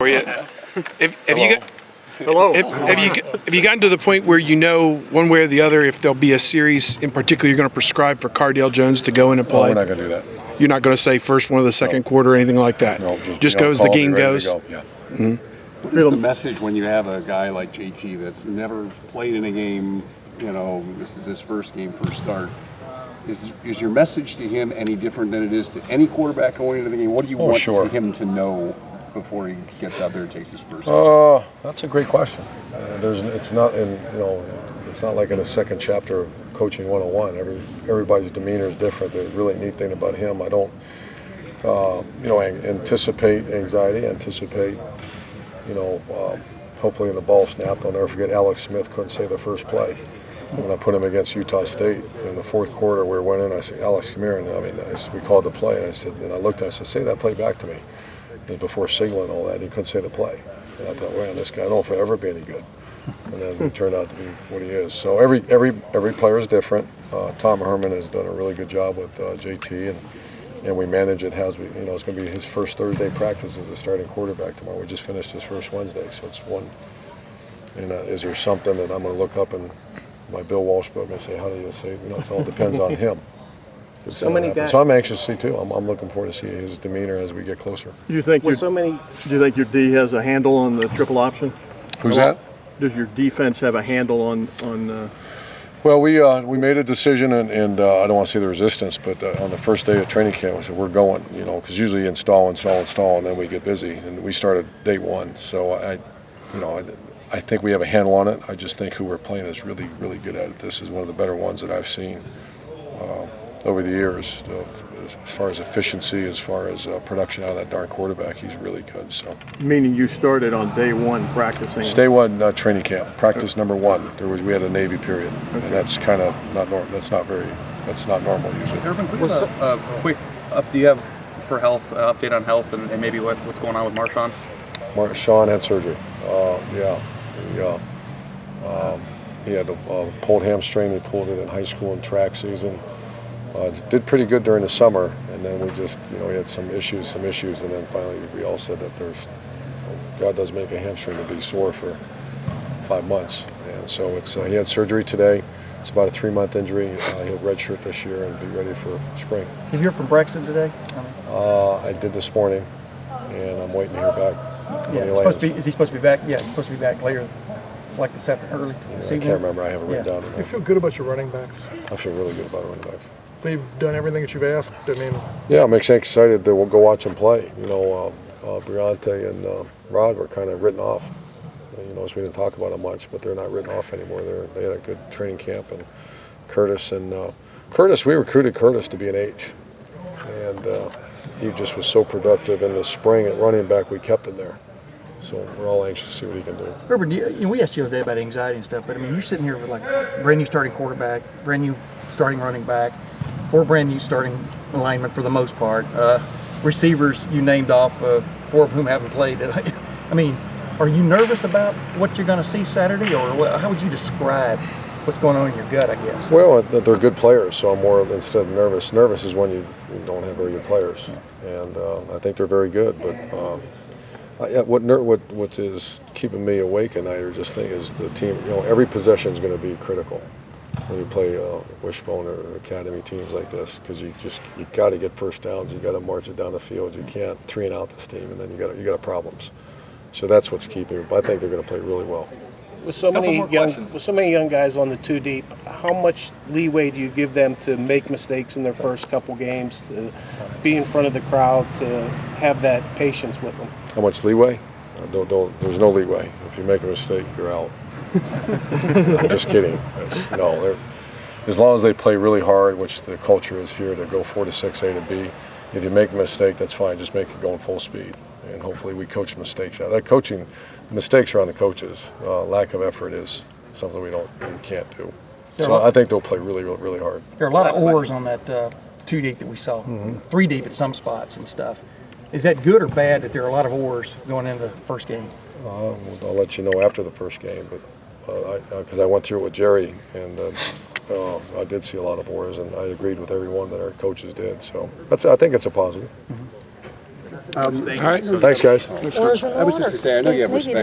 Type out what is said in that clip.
for you. Hello. Have you gotten to the point where you know one way or the other if there'll be a series in particular you're going to prescribe for Cardale Jones to go in and play? No, we're not going to do that. You're not going to say first one of the second quarter or anything like that? No, just goes the game goes? Go. Yeah. Mm-hmm. What is the message when you have a guy like JT that's never played in a game, this is his first game, first start? Is your message to him any different than it is to any quarterback going into the game? What do you want him to know before he gets out there and takes his first step? That's a great question. It's not like in a second chapter of Coaching 101. Everybody's demeanor is different. The really neat thing about him, I don't, anticipate anxiety, hopefully in the ball snapped. I'll never forget Alex Smith couldn't say the first play. When I put him against Utah State in the fourth quarter, we went in. I said, "Alex, come here." And we called the play, and I looked at him. I said, "Say that play back to me." And before signaling all that, he couldn't say the play. And I thought, "Man, this guy, I don't know if he'll ever be any good." And then he turned out to be what he is. So every player is different. Tom Herman has done a really good job with JT, and we manage it. It's going to be his first Thursday practice as a starting quarterback tomorrow. We just finished his first Wednesday, so it's one. And is there something that I'm going to look up in my Bill Walsh book and say, how do you say? It all depends on him. So many guys. So I'm anxious to see too. I'm looking forward to see his demeanor as we get closer. Do you think your D has a handle on the triple option? Who's that? Does your defense have a handle on? Well, we made a decision, and I don't want to say the resistance, but on the first day of training camp, we said we're going. Because usually install, and then we get busy, and we started day one. So I think we have a handle on it. I just think who we're playing is really, really good at it. This is one of the better ones that I've seen over the years. As far as efficiency, as far as production out of that darn quarterback, he's really good. So. Meaning you started on day one practicing? Day one training camp, practice number one. We had a Navy period, and that's kind of not normal. That's not normal usually. Urban, do you have for health update on health and maybe what's going on with Marshawn? Marshawn had surgery. He had a pulled hamstring. He pulled it in high school and track season. Did pretty good during the summer, and then we just, he had some issues, and then finally we all said that God does make a hamstring to be sore for 5 months, and so he had surgery today. It's about a 3-month injury. He'll redshirt this year and be ready for spring. Did you hear from Braxton today? I did this morning, and I'm waiting to hear back. Yeah, is he supposed to be back? Yeah, he's supposed to be back later, like early this evening. I can't remember. I haven't written down. You feel good about your running backs? I feel really good about running backs. They've done everything that you've asked. Yeah, I'm excited that we'll go watch them play. Briante and Rod were kind of written off. So we didn't talk about them much, but they're not written off anymore. They had a good training camp, and Curtis, we recruited Curtis to be an H, and he just was so productive in the spring at running back. We kept him there. So we're all anxious to see what he can do. Urban, we asked you the other day about anxiety and stuff, but you're sitting here with brand new starting quarterback, brand new starting running back, 4 brand new starting alignment for the most part. Receivers you named off, 4 of whom haven't played. Are you nervous about what you're going to see Saturday, or how would you describe what's going on in your gut, I guess? Well, they're good players, so I'm more, instead of nervous. Nervous is when you don't have very good players, and I think they're very good, but. What is keeping me awake at night is the team. Every possession is going to be critical when you play Wishbone or academy teams like this, because you got to get first downs. You got to march it down the field. You can't 3 and out this team, and then you got problems. So that's what's keeping me. But I think they're going to play really well. With so many young guys on the 2 deep, how much leeway do you give them to make mistakes in their first couple games, to be in front of the crowd, to have that patience with them? How much leeway? There's no leeway. If you make a mistake, you're out. I'm just kidding. As long as they play really hard, which the culture is here to go 4 to 6, A to B. If you make a mistake, that's fine. Just make it going full speed, and hopefully we coach mistakes out. That coaching mistakes are on the coaches. Lack of effort is something we can't do. So I think they'll play really, really hard. There are a lot of oars on that 2 deep that we saw, 3 deep at some spots and stuff. Is that good or bad that there are a lot of oars going into the first game? I'll let you know after the first game, but because I went through it with Jerry, and I did see a lot of oars, and I agreed with everyone that our coaches did. So I think it's a positive. All right. Thanks, guys. I was just going to say, I know you have respect